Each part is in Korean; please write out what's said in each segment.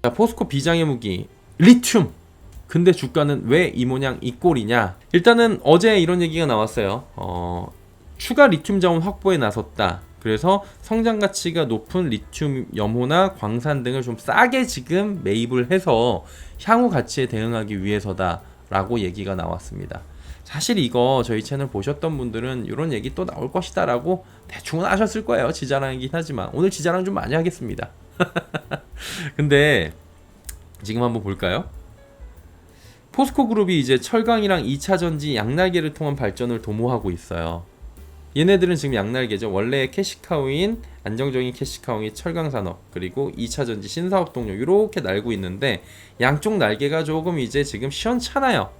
자, 포스코 비장의 무기 리튬. 근데 주가는 왜 이 모양 이 꼴이냐? 일단은 어제 이런 얘기가 나왔어요. 추가 리튬 자원 확보에 나섰다. 그래서 성장 가치가 높은 리튬 염호나 광산 등을 좀 싸게 지금 매입을 해서 향후 가치에 대응하기 위해서다라고 얘기가 나왔습니다. 사실 이거 저희 채널 보셨던 분들은 이런 얘기 또 나올 것이다라고 대충은 아셨을 거예요. 지자랑이긴 하지만 오늘 지자랑 좀 많이 하겠습니다. 근데 지금 한번 볼까요? 포스코 그룹이 이제 철강이랑 2차 전지 양날개를 통한 발전을 도모하고 있어요. 얘네들은 지금 양날개죠. 원래 캐시카우인 안정적인 캐시카우인 철강산업 그리고 2차 전지 신사업 동력 이렇게 날고 있는데 양쪽 날개가 조금 이제 지금 시원찮아요.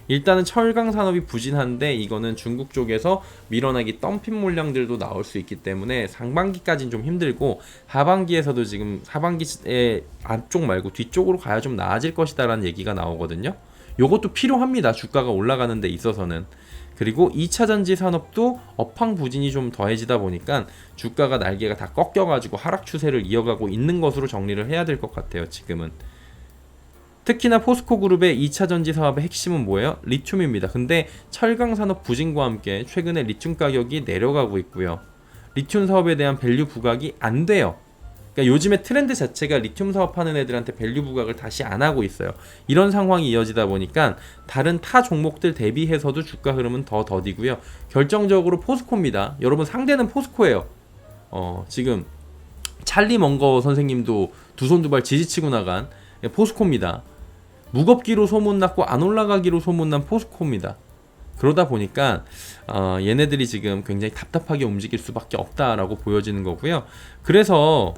일단은 철강산업이 부진한데 이거는 중국 쪽에서 밀어내기 덤핑 물량들도 나올 수 있기 때문에 상반기까지는 좀 힘들고 하반기에서도 지금 하반기에 앞쪽 말고 뒤쪽으로 가야 좀 나아질 것이다 라는 얘기가 나오거든요. 요것도 필요합니다. 주가가 올라가는 데 있어서는. 그리고 2차 전지 산업도 업황 부진이 좀 더해지다 보니까 주가가 날개가 다 꺾여가지고 하락 추세를 이어가고 있는 것으로 정리를 해야 될 것 같아요. 지금은. 특히나 포스코 그룹의 2차 전지 사업의 핵심은 뭐예요? 리튬입니다. 근데 철강 산업 부진과 함께 최근에 리튬 가격이 내려가고 있고요. 리튬 사업에 대한 밸류 부각이 안 돼요. 그러니까 요즘에 트렌드 자체가 리튬 사업하는 애들한테 밸류 부각을 다시 안 하고 있어요. 이런 상황이 이어지다 보니까 다른 타 종목들 대비해서도 주가 흐름은 더 더디고요. 결정적으로 포스코입니다. 여러분 상대는 포스코예요. 지금 찰리 먼거 선생님도 두 손 두 발 지지치고 나간 포스코입니다. 무겁기로 소문났고 안 올라가기로 소문난 포스코입니다. 그러다 보니까 얘네들이 지금 굉장히 답답하게 움직일 수밖에 없다라고 보여지는 거고요. 그래서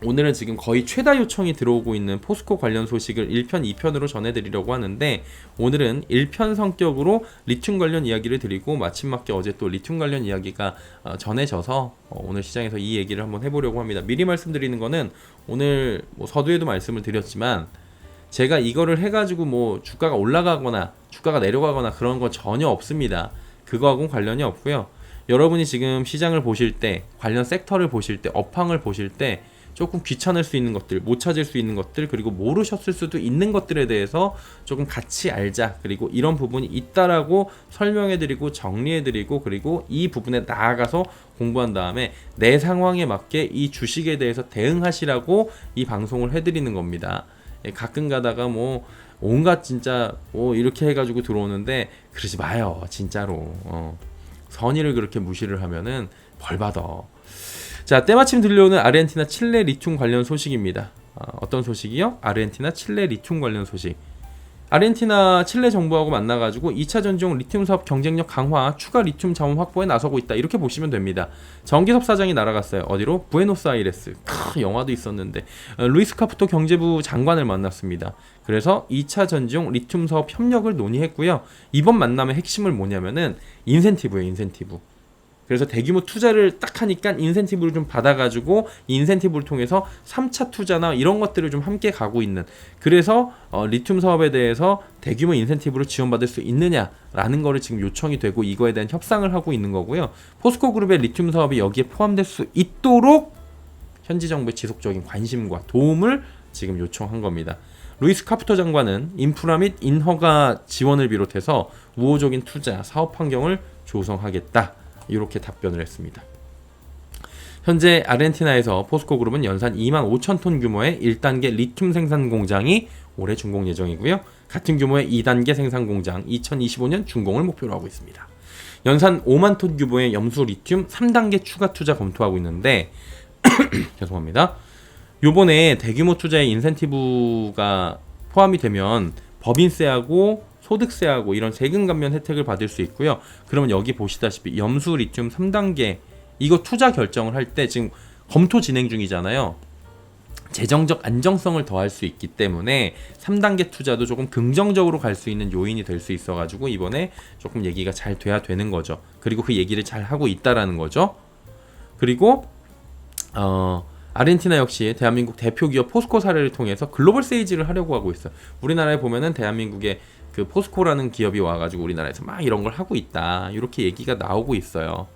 오늘은 지금 거의 최다 요청이 들어오고 있는 포스코 관련 소식을 1편, 2편으로 전해드리려고 하는데 오늘은 1편 성격으로 리튬 관련 이야기를 드리고 마침 맞게 어제 또 리튬 관련 이야기가 전해져서 오늘 시장에서 이 얘기를 한번 해보려고 합니다. 미리 말씀드리는 거는 오늘 뭐 서두에도 말씀을 드렸지만 제가 이거를 해가지고 뭐 주가가 올라가거나 주가가 내려가거나 그런 건 전혀 없습니다. 그거하고는 관련이 없고요. 여러분이 지금 시장을 보실 때 관련 섹터를 보실 때 업황을 보실 때 조금 귀찮을 수 있는 것들, 못 찾을 수 있는 것들, 그리고 모르셨을 수도 있는 것들에 대해서 조금 같이 알자. 그리고 이런 부분이 있다라고 설명해드리고 정리해드리고 그리고 이 부분에 나아가서 공부한 다음에 내 상황에 맞게 이 주식에 대해서 대응하시라고 이 방송을 해드리는 겁니다. 가끔 가다가 뭐 온갖 진짜 뭐 이렇게 해가지고 들어오는데 그러지 마요. 진짜로. 선의를 그렇게 무시를 하면은 벌 받아. 자, 때마침 들려오는 아르헨티나 칠레 리튬 관련 소식입니다. 어떤 소식이요? 아르헨티나 칠레 리튬 관련 소식. 아르헨티나 칠레 정부하고 만나가지고 2차 전지용 리튬 사업 경쟁력 강화, 추가 리튬 자원 확보에 나서고 있다. 이렇게 보시면 됩니다. 정기섭 사장이 날아갔어요. 어디로? 부에노스아이레스. 영화도 있었는데 루이스 카프토 경제부 장관을 만났습니다. 그래서 2차 전지용 리튬 사업 협력을 논의했고요. 이번 만남의 핵심을 뭐냐면은 인센티브예요. 인센티브. 그래서 대규모 투자를 딱 하니까 인센티브를 좀 받아가지고 인센티브를 통해서 3차 투자나 이런 것들을 좀 함께 가고 있는, 그래서 리튬 사업에 대해서 대규모 인센티브를 지원받을 수 있느냐라는 거를 지금 요청이 되고 이거에 대한 협상을 하고 있는 거고요. 포스코 그룹의 리튬 사업이 여기에 포함될 수 있도록 현지 정부의 지속적인 관심과 도움을 지금 요청한 겁니다. 루이스 카프토 장관은 인프라 및 인허가 지원을 비롯해서 우호적인 투자, 사업 환경을 조성하겠다. 이렇게 답변을 했습니다. 현재 아르헨티나에서 포스코 그룹은 연산 2만 5천 톤 규모의 1단계 리튬 생산 공장이 올해 준공 예정이고요. 같은 규모의 2단계 생산 공장 2025년 준공을 목표로 하고 있습니다. 연산 5만 톤 규모의 염수 리튬 3단계 추가 투자 검토하고 있는데 죄송합니다. 요번에 대규모 투자의 인센티브가 포함이 되면 법인세하고 소득세하고 이런 세금 감면 혜택을 받을 수 있고요. 그러면 여기 보시다시피 염수 리튬 3단계 이거 투자 결정을 할 때 지금 검토 진행 중이잖아요. 재정적 안정성을 더할 수 있기 때문에 3단계 투자도 조금 긍정적으로 갈 수 있는 요인이 될 수 있어가지고 이번에 조금 얘기가 잘 돼야 되는 거죠. 그리고 그 얘기를 잘 하고 있다라는 거죠. 그리고 아르헨티나 역시 대한민국 대표 기업 포스코 사례를 통해서 글로벌 세이지를 하려고 하고 있어요. 우리나라에 보면은 대한민국의 그 포스코라는 기업이 와가지고 우리나라에서 막 이런 걸 하고 있다. 이렇게 얘기가 나오고 있어요.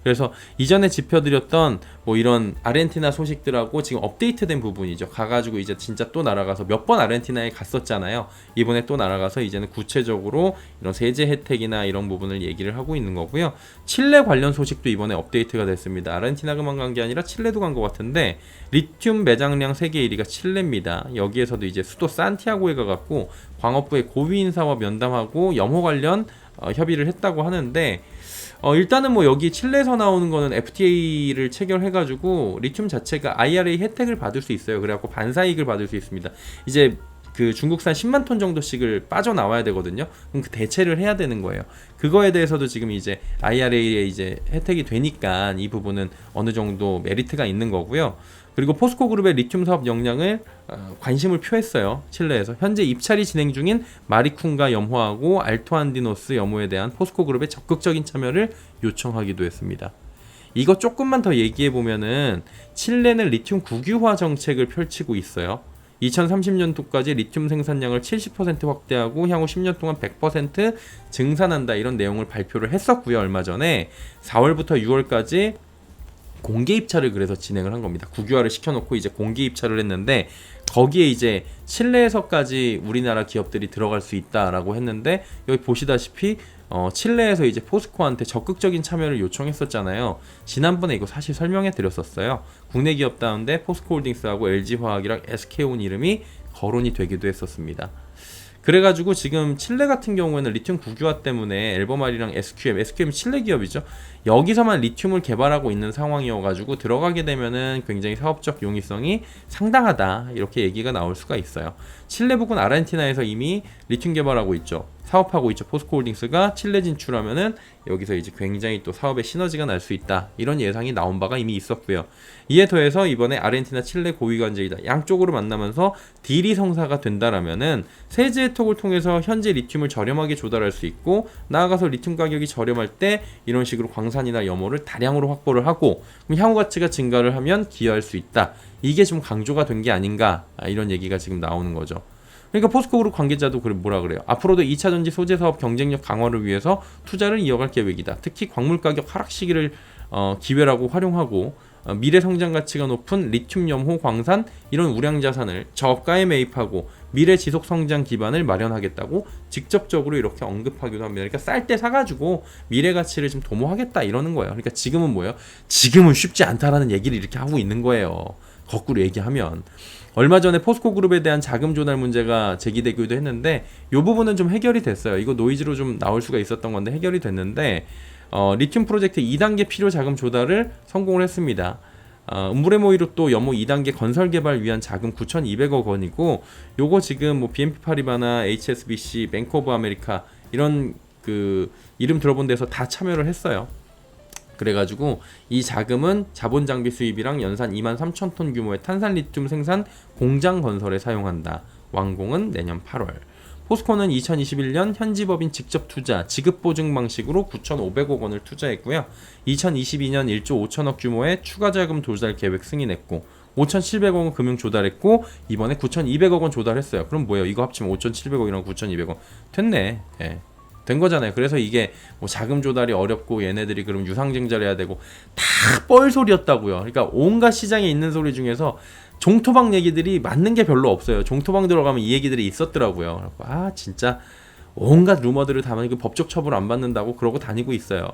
그래서 이전에 짚어드렸던 뭐 이런 아르헨티나 소식들하고 지금 업데이트된 부분이죠. 가가지고 이제 진짜 또 날아가서 몇 번 아르헨티나에 갔었잖아요. 이번에 또 날아가서 이제는 구체적으로 이런 세제 혜택이나 이런 부분을 얘기를 하고 있는 거고요. 칠레 관련 소식도 이번에 업데이트가 됐습니다. 아르헨티나만 간 게 아니라 칠레도 간 것 같은데 리튬 매장량 세계 1위가 칠레입니다. 여기에서도 이제 수도 산티아고에 가갖고 광업부의 고위 인사와 면담하고 염호 관련 협의를 했다고 하는데 일단은 뭐 여기 칠레에서 나오는 거는 FTA를 체결해가지고 리튬 자체가 IRA 혜택을 받을 수 있어요. 그래갖고 반사이익을 받을 수 있습니다. 이제 그 중국산 10만 톤 정도씩을 빠져나와야 되거든요. 그럼 그 대체를 해야 되는 거예요. 그거에 대해서도 지금 이제 IRA에 이제 혜택이 되니까 이 부분은 어느 정도 메리트가 있는 거고요. 그리고 포스코 그룹의 리튬 사업 역량을 관심을 표했어요. 칠레에서 현재 입찰이 진행 중인 마리쿰과 염호하고 알토안디노스 염호에 대한 포스코 그룹의 적극적인 참여를 요청하기도 했습니다. 이거 조금만 더 얘기해 보면은 칠레는 리튬 국유화 정책을 펼치고 있어요. 2030년도까지 리튬 생산량을 70% 확대하고 향후 10년 동안 100% 증산한다 이런 내용을 발표를 했었고요. 얼마 전에 4월부터 6월까지 공개 입찰을 그래서 진행을 한 겁니다. 국유화를 시켜놓고 이제 공개 입찰을 했는데 거기에 이제 칠레에서까지 우리나라 기업들이 들어갈 수 있다라고 했는데 여기 보시다시피 칠레에서 이제 포스코한테 적극적인 참여를 요청했었잖아요. 지난번에 이거 사실 설명해 드렸었어요. 국내 기업다운데 포스코홀딩스하고 LG화학이랑 SK온 이름이 거론이 되기도 했었습니다. 그래가지고 지금 칠레 같은 경우에는 리튬 국유화 때문에 앨범알이랑 SQM 칠레 기업이죠. 여기서만 리튬을 개발하고 있는 상황이어가지고 들어가게 되면은 굉장히 사업적 용이성이 상당하다 이렇게 얘기가 나올 수가 있어요. 칠레 부근 아르헨티나에서 이미 리튬 개발하고 있죠. 사업하고 있죠. 포스코홀딩스가 칠레 진출하면은 여기서 이제 굉장히 또 사업의 시너지가 날 수 있다 이런 예상이 나온 바가 이미 있었고요. 이에 더해서 이번에 아르헨티나 칠레 고위관제이다 양쪽으로 만나면서 딜이 성사가 된다라면은 세제 혜택을 통해서 현재 리튬을 저렴하게 조달할 수 있고 나아가서 리튬 가격이 저렴할 때 이런 식으로 광산이나 염호를 다량으로 확보를 하고 그럼 향후 가치가 증가를 하면 기여할 수 있다. 이게 좀 강조가 된 게 아닌가 이런 얘기가 지금 나오는 거죠. 그러니까 포스코그룹 관계자도 뭐라 그래요. 앞으로도 2차전지 소재 사업 경쟁력 강화를 위해서 투자를 이어갈 계획이다. 특히 광물 가격 하락 시기를 기회라고 활용하고 미래 성장 가치가 높은 리튬 염호 광산 이런 우량 자산을 저가에 매입하고 미래 지속 성장 기반을 마련하겠다고 직접적으로 이렇게 언급하기도 합니다. 그러니까 쌀 때 사가지고 미래 가치를 좀 도모하겠다 이러는 거예요. 그러니까 지금은 뭐예요? 지금은 쉽지 않다라는 얘기를 이렇게 하고 있는 거예요. 거꾸로 얘기하면 얼마 전에 포스코 그룹에 대한 자금 조달 문제가 제기되기도 했는데 이 부분은 좀 해결이 됐어요. 이거 노이즈로 좀 나올 수가 있었던 건데 해결이 됐는데 리튬 프로젝트 2단계 필요 자금 조달을 성공을 했습니다. 음브레모이로 또 염호 2단계 건설 개발 위한 자금 9,200억 원이고 요거 지금 뭐 BNP 파리바나 HSBC, 뱅크 오브 아메리카 이런 그 이름 들어본 데서 다 참여를 했어요. 그래가지고 이 자금은 자본 장비 수입이랑 연산 23,000톤 규모의 탄산 리튬 생산 공장 건설에 사용한다. 완공은 내년 8월. 포스코는 2021년 현지 법인 직접 투자, 지급 보증 방식으로 9,500억 원을 투자했고요. 2022년 1조 5천억 규모의 추가 자금 조달 계획 승인했고 5,700억 원 금융 조달했고 이번에 9,200억 원 조달했어요. 그럼 뭐예요? 이거 합치면 5,700억이랑 9,200억 됐네. 예. 된 거잖아요. 그래서 이게 뭐 자금 조달이 어렵고 얘네들이 그럼 유상증자를 해야 되고 다 뻘소리였다고요. 그러니까 온갖 시장에 있는 소리 중에서 종토방 얘기들이 맞는 게 별로 없어요. 종토방 들어가면 이 얘기들이 있었더라고요. 진짜 온갖 루머들을 담은 그 법적 처벌 안 받는다고 그러고 다니고 있어요.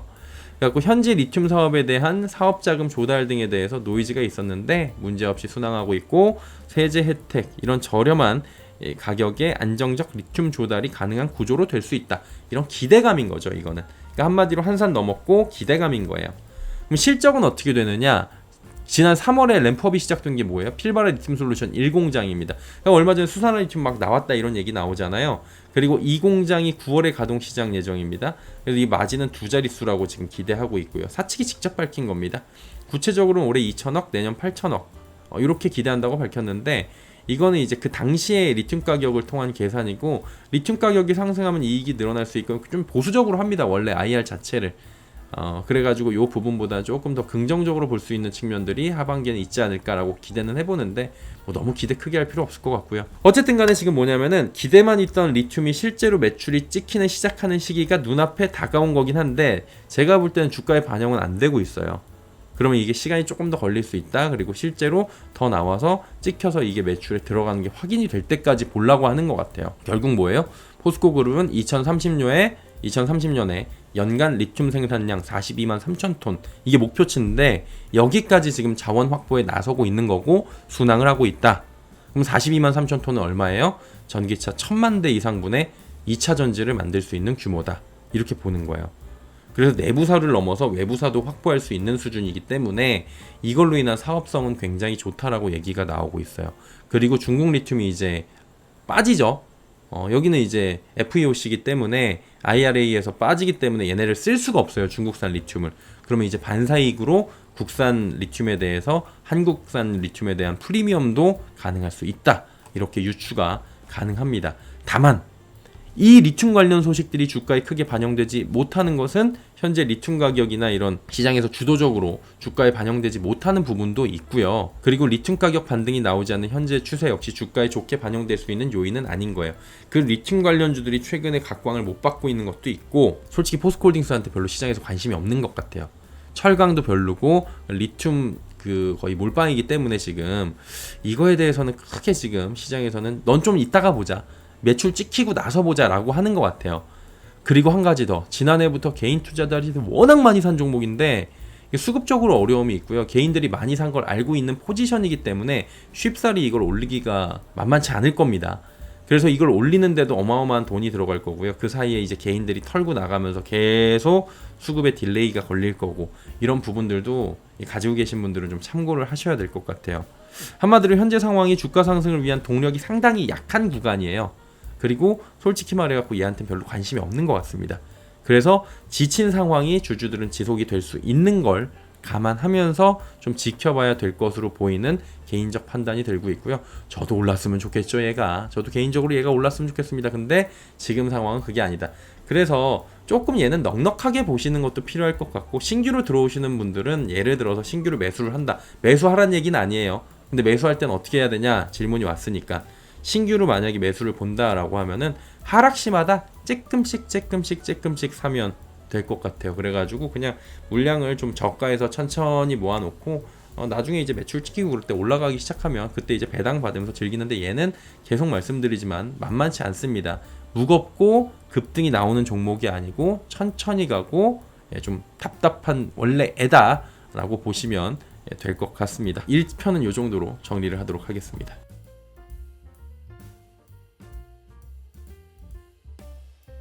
그래갖고 현재 리튬 사업에 대한 사업자금 조달 등에 대해서 노이즈가 있었는데 문제없이 순항하고 있고 세제 혜택 이런 저렴한 가격에 안정적 리튬 조달이 가능한 구조로 될 수 있다. 이런 기대감인 거죠. 이거는 그러니까 한마디로 한산 넘었고 기대감인 거예요. 그럼 실적은 어떻게 되느냐? 지난 3월에 램프업이 시작된 게 뭐예요? 필바라 리튬 솔루션 1공장입니다. 그러니까 얼마 전에 수산화 리튬 막 나왔다 이런 얘기 나오잖아요. 그리고 이 공장이 9월에 가동 시작 예정입니다. 그래서 이 마진은 두 자릿수라고 지금 기대하고 있고요. 사측이 직접 밝힌 겁니다. 구체적으로는 올해 2천억, 내년 8천억 이렇게 기대한다고 밝혔는데 이거는 이제 그 당시에 리튬 가격을 통한 계산이고 리튬 가격이 상승하면 이익이 늘어날 수 있고 좀 보수적으로 합니다. 원래 IR 자체를 그래가지고 이 부분보다 조금 더 긍정적으로 볼 수 있는 측면들이 하반기에는 있지 않을까라고 기대는 해보는데 뭐 너무 기대 크게 할 필요 없을 것 같고요. 어쨌든 간에 지금 뭐냐면은 기대만 있던 리튬이 실제로 매출이 찍히는 시작하는 시기가 눈앞에 다가온 거긴 한데 제가 볼 때는 주가에 반영은 안 되고 있어요. 그러면 이게 시간이 조금 더 걸릴 수 있다. 그리고 실제로 더 나와서 찍혀서 이게 매출에 들어가는 게 확인이 될 때까지 보려고 하는 것 같아요. 결국 뭐예요? 포스코 그룹은 2030년에 연간 리튬 생산량 42만 3천 톤 이게 목표치인데 여기까지 지금 자원 확보에 나서고 있는 거고 순항을 하고 있다. 그럼 42만 3천 톤은 얼마예요? 전기차 1000만 대 이상분의 2차 전지를 만들 수 있는 규모다. 이렇게 보는 거예요. 그래서 내부사를 넘어서 외부사도 확보할 수 있는 수준이기 때문에 이걸로 인한 사업성은 굉장히 좋다라고 얘기가 나오고 있어요. 그리고 중국 리튬이 이제 빠지죠. 여기는 이제 FEOC이기 때문에 IRA에서 빠지기 때문에 얘네를 쓸 수가 없어요. 중국산 리튬을. 그러면 이제 반사이익으로 국산 리튬에 대해서 한국산 리튬에 대한 프리미엄도 가능할 수 있다. 이렇게 유추가 가능합니다. 다만 이 리튬 관련 소식들이 주가에 크게 반영되지 못하는 것은 현재 리튬 가격이나 이런 시장에서 주도적으로 주가에 반영되지 못하는 부분도 있고요. 그리고 리튬 가격 반등이 나오지 않는 현재 추세 역시 주가에 좋게 반영될 수 있는 요인은 아닌 거예요. 그 리튬 관련주들이 최근에 각광을 못 받고 있는 것도 있고 솔직히 포스코홀딩스한테 별로 시장에서 관심이 없는 것 같아요. 철강도 별로고 리튬 거의 몰빵이기 때문에 지금 이거에 대해서는 크게 지금 시장에서는 넌 좀 이따가 보자. 매출 찍히고 나서 보자라고 하는 것 같아요. 그리고 한 가지 더. 지난해부터 개인 투자자들이 워낙 많이 산 종목인데 수급적으로 어려움이 있고요. 개인들이 많이 산 걸 알고 있는 포지션이기 때문에 쉽사리 이걸 올리기가 만만치 않을 겁니다. 그래서 이걸 올리는데도 어마어마한 돈이 들어갈 거고요. 그 사이에 이제 개인들이 털고 나가면서 계속 수급에 딜레이가 걸릴 거고 이런 부분들도 가지고 계신 분들은 좀 참고를 하셔야 될 것 같아요. 한마디로 현재 상황이 주가 상승을 위한 동력이 상당히 약한 구간이에요. 그리고 솔직히 말해갖고 얘한테는 별로 관심이 없는 것 같습니다. 그래서 지친 상황이 주주들은 지속이 될 수 있는 걸 감안하면서 좀 지켜봐야 될 것으로 보이는 개인적 판단이 들고 있고요. 저도 올랐으면 좋겠죠, 얘가. 저도 개인적으로 얘가 올랐으면 좋겠습니다. 근데 지금 상황은 그게 아니다. 그래서 조금 얘는 넉넉하게 보시는 것도 필요할 것 같고 신규로 들어오시는 분들은 예를 들어서 신규로 매수를 한다. 매수하라는 얘기는 아니에요. 근데 매수할 땐 어떻게 해야 되냐 질문이 왔으니까 신규로 만약에 매수를 본다라고 하면은 하락시마다 조금씩 사면 될 것 같아요. 그래가지고 그냥 물량을 좀 저가에서 천천히 모아놓고 나중에 이제 매출 찍히고 그럴 때 올라가기 시작하면 그때 이제 배당 받으면서 즐기는데 얘는 계속 말씀드리지만 만만치 않습니다. 무겁고 급등이 나오는 종목이 아니고 천천히 가고 좀 답답한 원래 애다라고 보시면 될 것 같습니다. 1편은 이 정도로 정리를 하도록 하겠습니다.